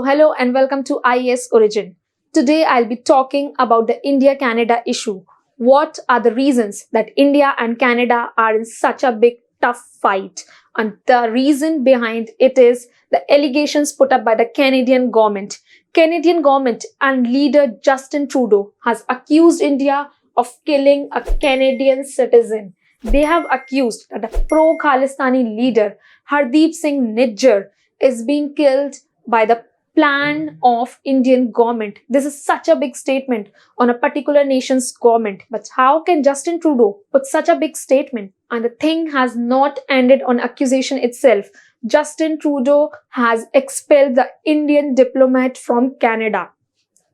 Hello and welcome to IAS Origin. Today I'll be talking about the India-Canada issue. What are the reasons that India and Canada are in such a big tough fight? And the reason behind it is the allegations put up by the Canadian government. Canadian government and leader Justin Trudeau has accused India of killing a Canadian citizen. They have accused that a pro-Khalistani leader, Hardeep Singh is being killed by the plan of Indian government. This is such a big statement on a particular nation's government. But how can Justin Trudeau put such a big statement? And the thing has not ended on accusation itself. Justin Trudeau has expelled the Indian diplomat from Canada.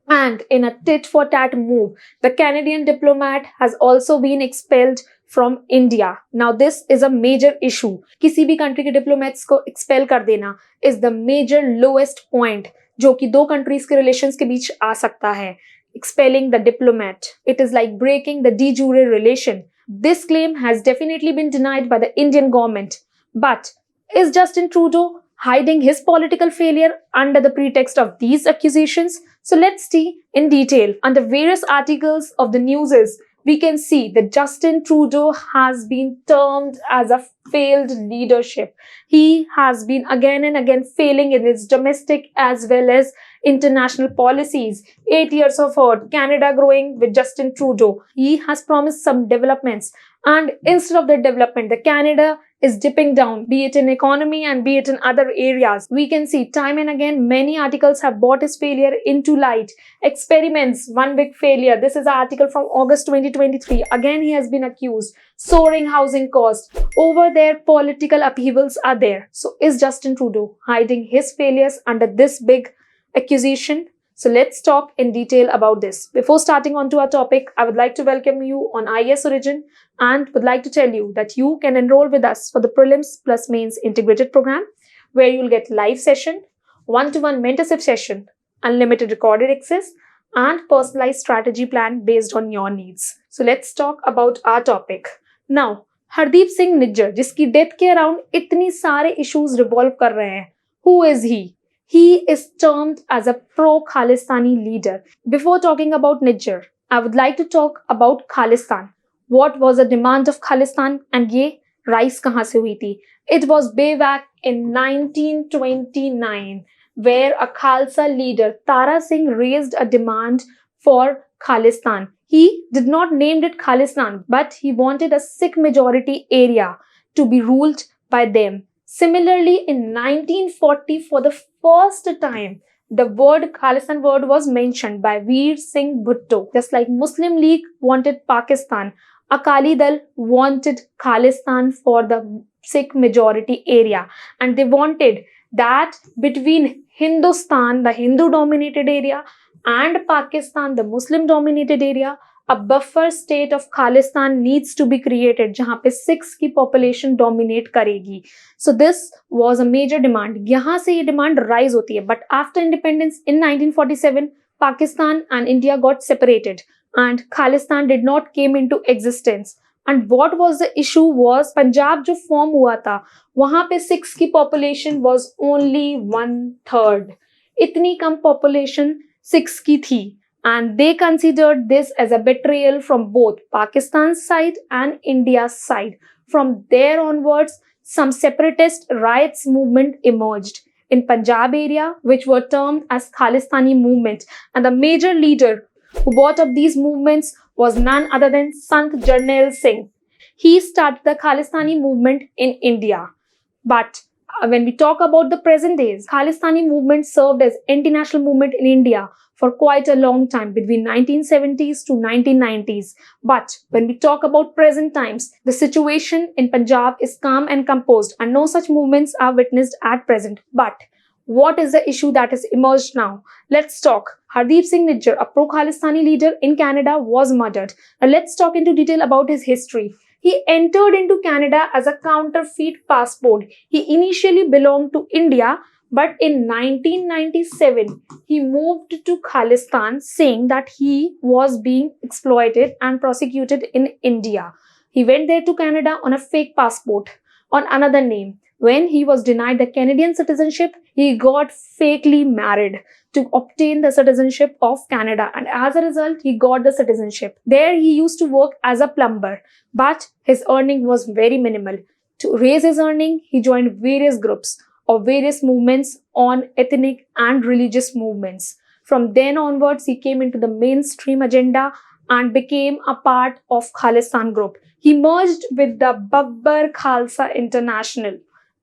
And in a tit-for-tat move, the Canadian diplomat has also been expelled from India. Now this is a major issue. किसी भी country के diplomats को expel कर देना is the major lowest point जो कि दो countries के relations के बीच आ सकता है. Expelling the diplomat. It is like breaking the de jure relation. This claim has definitely been denied by the Indian government. But is Justin Trudeau hiding his political failure under the pretext of these accusations? So let's see in detail. Under various articles of the newses, we can see that Justin Trudeau has been termed as a failed leadership. He has been again and again failing in his domestic as well as international policies. 8 years of hurt, Canada growing with Justin Trudeau. He has promised some developments, and instead of the development, the Canada is dipping down, be it in economy and be it in other areas. We can see time and again many articles have brought his failure into light. Experiments, one big failure. This is an article from August 2023. Again, he has been accused. Soaring housing costs. Over there, political upheavals are there. So is Justin Trudeau hiding his failures under this big accusation? So let's talk in detail about this. Before starting on to our topic, I would like to welcome you on IAS Origin and would like to tell you that you can enroll with us for the Prelims plus Mains integrated program, where you'll get live session, one-to-one mentorship session, unlimited recorded access, and personalized strategy plan based on your needs. So let's talk about our topic. Now, Hardeep Singh, जिसकी death के around इतनी सारे issues revolve कर रहे हैं. Who is he? He is termed as a pro-Khalistani leader. Before talking about Niger, I would like to talk about Khalistan. What was the demand of Khalistan and ये rise कहाँ से हुई थी? It was way back in 1929, where a Khalsa leader, Tara Singh, raised a demand for Khalistan. He did not name it Khalistan, but he wanted a Sikh majority area to be ruled by them. Similarly, in 1940, for the first time, the word Khalistan word was mentioned by Veer Singh Bhutto. Just like Muslim League wanted Pakistan, Akali Dal wanted Khalistan for the Sikh majority area. And they wanted that between Hindustan, the Hindu-dominated area, and Pakistan, the Muslim-dominated area, a buffer state of Khalistan needs to be created, जहाँ पे Sikhs की population dominate करेगी. So this was a major demand. यहाँ से ये demand rise होती है. But after independence in 1947, Pakistan and India got separated, and Khalistan did not came into existence. And what was the issue was Punjab जो form हुआ था, वहाँ पे Sikhs की population was only 1/3. इतनी कम population Sikhs की थी. And they considered this as a betrayal from both Pakistan's side and India's side. From there onwards, some separatist riots movement emerged in Punjab area, which were termed as Khalistani movement. And the major leader who brought up these movements was none other than Sant Jarnail Singh. He started the Khalistani movement in India. But when we talk about the present days, Khalistani movement served as anti-national movement in India for quite a long time, between 1970s to 1990s. But when we talk about present times, the situation in Punjab is calm and composed, and no such movements are witnessed at present. But what is the issue that has emerged now? Let's talk. Hardeep Singh, a pro-Khalistani leader in Canada, was murdered. Now let's talk into detail about his history. He entered into Canada as a counterfeit passport. He initially belonged to India, but in 1997, he moved to Khalistan, saying that he was being exploited and prosecuted in India. He went there to Canada on a fake passport on another name. When he was denied the Canadian citizenship, he got fakely married to obtain the citizenship of Canada, and as a result, he got the citizenship. There he used to work as a plumber, but his earning was very minimal. To raise his earning, he joined various groups of various movements on ethnic and religious movements. From then onwards, he came into the mainstream agenda and became a part of Khalistan group. He merged with the Babbar Khalsa International.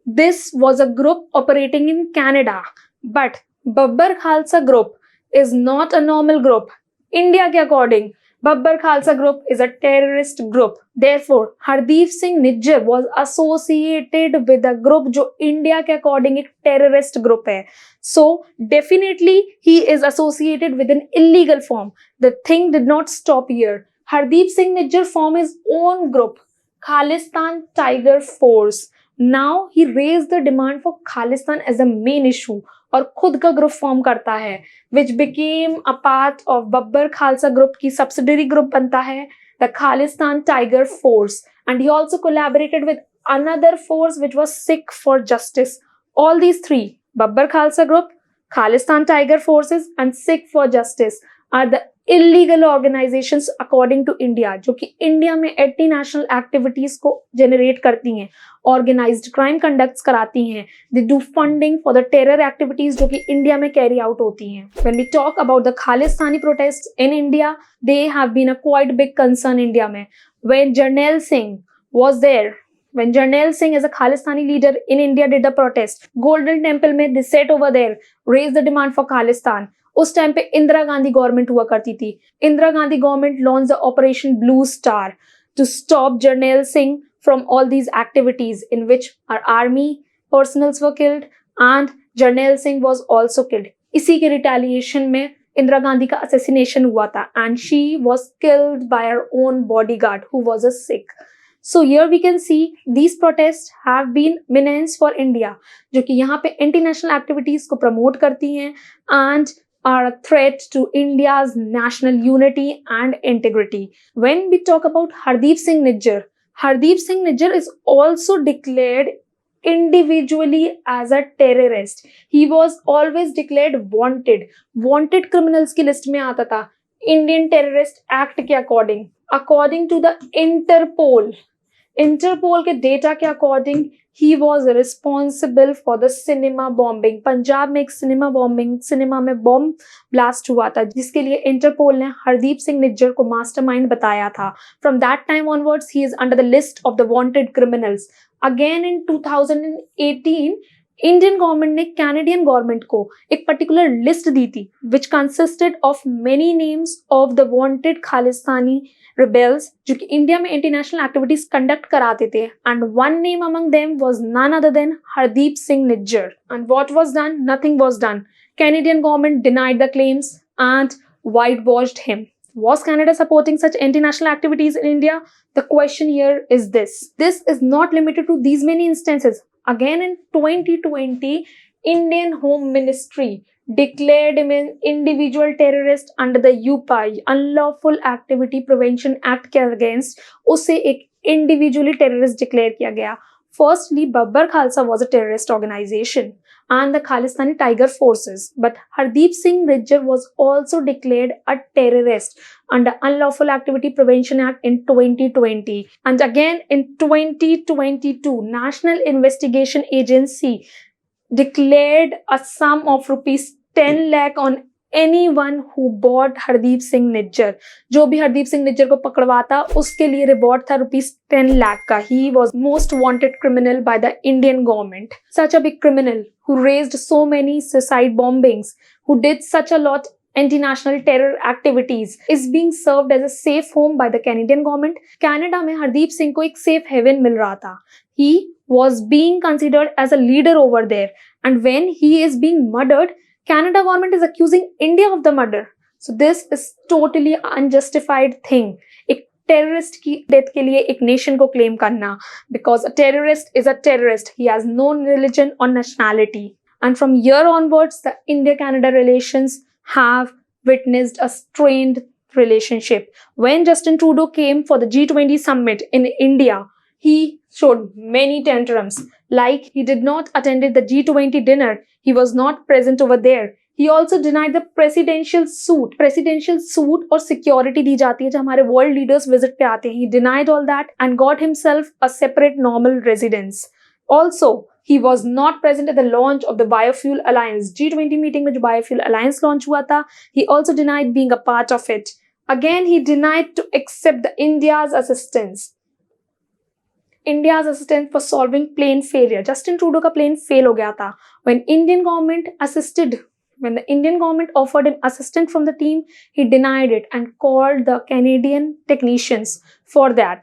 This was a group operating in Canada, but Babbar Khalsa group is not a normal group. India के according, Babbar Khalsa group is a terrorist group. Therefore, Hardeep Singh Nijjar was associated with a group जो India के according एक terrorist group है. So, definitely he is associated with an illegal form. The thing did not stop here. Hardeep Singh Nijjar formed his own group, Khalistan Tiger Force. Now he raised the demand for Khalistan as a main issue और खुद का group form करता है, which became a part of Babbar Khalsa group की subsidiary group बनता है, the Khalistan Tiger Force, and he also collaborated with another force which was Sikh for Justice. All these three, Babbar Khalsa group, Khalistan Tiger Forces and Sikh for Justice, are the illegal organizations according to India, जो कि India में anti national activities को generate करती हैं, organised crime conducts कराती हैं, they do funding for the terror activities जो कि इंडिया में कैरी आउट होती हैं. When we talk about the Khalistani protest in India, they have been a quite big concern India में. When Jarnail Singh was there, when Jarnail Singh as a Khalistani leader in India did the protest, Golden Temple में they sat over there, raised the demand for Khalistan. उस time पे Indira Gandhi government हुआ करती थी. Indira Gandhi government launch the operation blue star to stop Jarnail Singh from all these activities in which our army personals were killed and Jarnail Singh was also killed. इसी के retaliation में इंदिरा गांधी का assassination हुआ था and she was killed by her own bodyguard who was a Sikh. So here we can see these protests have been menace for India, जो कि यहाँ पे international activities को promote करती हैं and are a threat to India's national unity and integrity. When we talk about Hardeep Singh Nijjar, Hardeep Singh Nijjar is also declared individually as a terrorist. He was always declared wanted. Wanted criminals की list में आता था Indian Terrorist Act के according. According to the Interpol के data के according he was responsible for the cinema bombing. Punjab में एक cinema में बॉम्ब ब्लास्ट हुआ था जिसके लिए इंटरपोल ने हरदीप सिंह निज्जर को मास्टरमाइंड बताया था. From that time onwards he is under the list of the wanted criminals. Again in 2018 Indian government ने कैनेडियन गवर्नमेंट को एक पर्टिकुलर लिस्ट दी थी which consisted of many names of the wanted Khalistani rebels जो कि India में international activities conduct कराते थे and one name among them was none other than Hardeep Singh Nijjar. And what was done? Nothing was done. Canadian government denied the claims and whitewashed him. Was Canada supporting such international activities in India? The question here is this. This is not limited to these many instances. Again in 2020, Indian Home Ministry declared him an individual terrorist under the UPI Unlawful Activity Prevention Act के against उसे एक individually terrorist declare किया गया. Firstly, Babbar Khalsa was a terrorist organization and the Khalistani Tiger Forces, but Hardeep Singh Nijjar was also declared a terrorist under Unlawful Activity Prevention Act in 2020. And again in 2022, National Investigation Agency declared a sum of rupees 10 lakh on anyone who bought Hardeep Singh Nijjar. जो भी हरदीप सिंह निज्जर को पकड़वाता उसके लिए reward था rupees 10 lakh का. He was most wanted criminal by the Indian government. Such a big criminal who raised so many suicide bombings, who did such a lot anti-national terror activities, is being served as a safe home by the Canadian government. Canada में हरदीप सिंह को एक safe haven मिल रहा था. He was being considered as a leader over there, and when he is being murdered, Canada government is accusing India of the murder. So this is totally unjustified thing. एक terrorist की death के लिए एक nation को claim करना, because a terrorist is a terrorist. He has no religion or nationality. And from here onwards, the India-Canada relations have witnessed a strained relationship. When Justin Trudeau came for the G20 summit in India, he showed many tantrums, like he did not attend the G20 dinner, he was not present over there. He also denied the presidential suit or security दी जाती है जब हमारे world leaders visit पे आते हैं. He denied all that and got himself a separate normal residence. Also, he was not present at the launch of the Biofuel Alliance. G20 meeting में जो Biofuel Alliance launch हुआ था, he also denied being a part of it. Again, he denied to accept India's assistance. India's assistance for solving plane failure. Justin Trudeau का plane fail हो गया था. When the Indian government offered him assistance from the team, he denied it and called the Canadian technicians for that.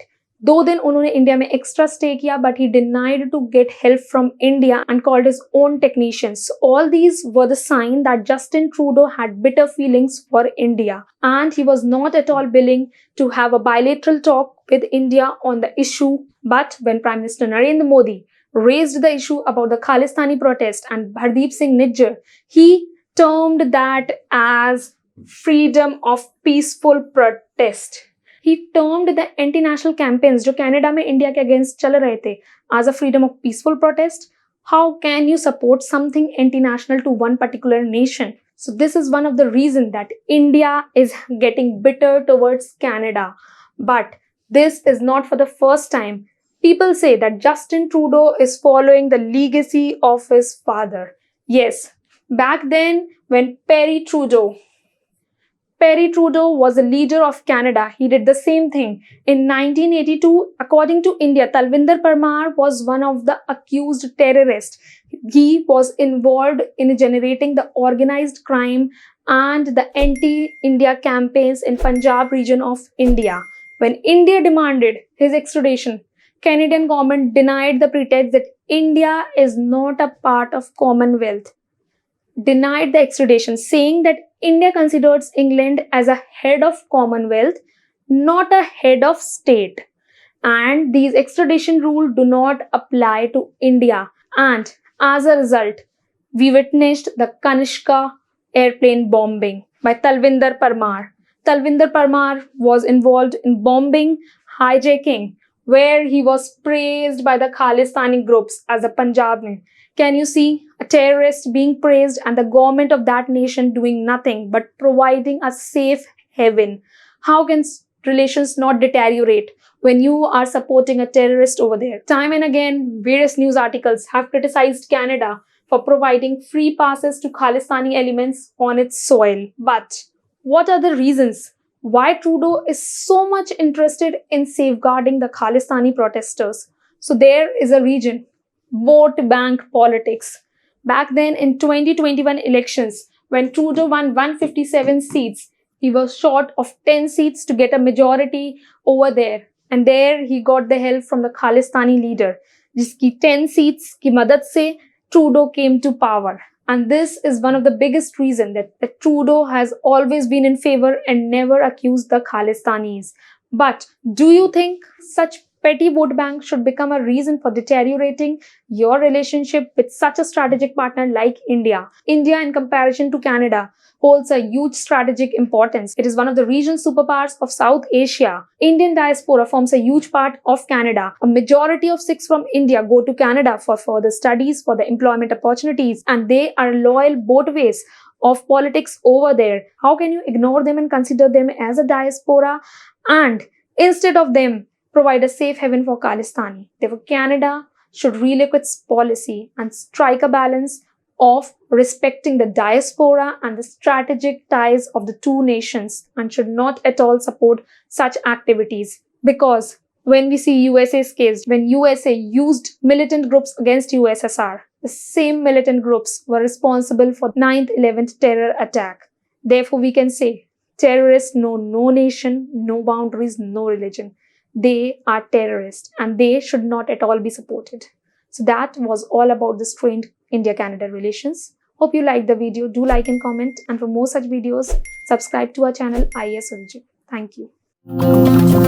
2 दिन उन्होंने India में extra stay किया, but he denied to get help from India and called his own technicians. So all these were the sign that Justin Trudeau had bitter feelings for India and he was not at all willing to have a bilateral talk with India on the issue. But when Prime Minister Narendra Modi raised the issue about the Khalistani protest and Hardeep Singh Nijjar, he termed that as freedom of peaceful protest. He termed the anti-national campaigns जो Canada में India के against चल रहे थे as a freedom of peaceful protest. How can you support something anti-national to one particular nation? So this is one of the reasons that India is getting bitter towards Canada. But this is not for the first time. People say that Justin Trudeau is following the legacy of his father. Yes, back then when Perry Trudeau was a leader of Canada, he did the same thing. In 1982, according to India, Talvinder Parmar was one of the accused terrorists. He was involved in generating the organized crime and the anti-India campaigns in Punjab region of India. When India demanded his extradition, Canadian government denied the pretext that India is not a part of Commonwealth. Denied the extradition, saying that India considers England as a head of Commonwealth, not a head of state. And these extradition rules do not apply to India. And as a result, we witnessed the Kanishka airplane bombing by Talvinder Parmar. Talvinder Parmar was involved in bombing, hijacking, where he was praised by the Khalistani groups as a Punjabi. Can you see a terrorist being praised and the government of that nation doing nothing but providing a safe haven? How can relations not deteriorate when you are supporting a terrorist over there? Time and again, various news articles have criticized Canada for providing free passes to Khalistani elements on its soil. But what are the reasons why Trudeau is so much interested in safeguarding the Khalistani protesters? So there is a region. Vote bank politics. Back then in 2021 elections, when Trudeau won 157 seats, he was short of 10 seats to get a majority over there. And there he got the help from the Khalistani leader, जिसकी 10 seats की मदद से Trudeau came to power. And this is one of the biggest reasons that Trudeau has always been in favor and never accused the Khalistanis. But do you think such petty vote bank should become a reason for deteriorating your relationship with such a strategic partner like India? India, in comparison to Canada, holds a huge strategic importance. It is one of the regional superpowers of South Asia. Indian diaspora forms a huge part of Canada. A majority of Sikhs from India go to Canada for further studies, for the employment opportunities, and they are loyal both ways of politics over there. How can you ignore them and consider them as a diaspora? And instead of them, provide a safe haven for Khalistani. Therefore, Canada should relook its policy and strike a balance of respecting the diaspora and the strategic ties of the two nations and should not at all support such activities. Because when we see USA's case, when USA used militant groups against USSR, the same militant groups were responsible for 9/11 terror attack. Therefore, we can say terrorists know no nation, no boundaries, no religion. They are terrorists and they should not at all be supported. So that was all about the strained India-Canada relations. Hope you liked the video. Do like and comment. And for more such videos, subscribe to our channel IAS Origin. Thank you.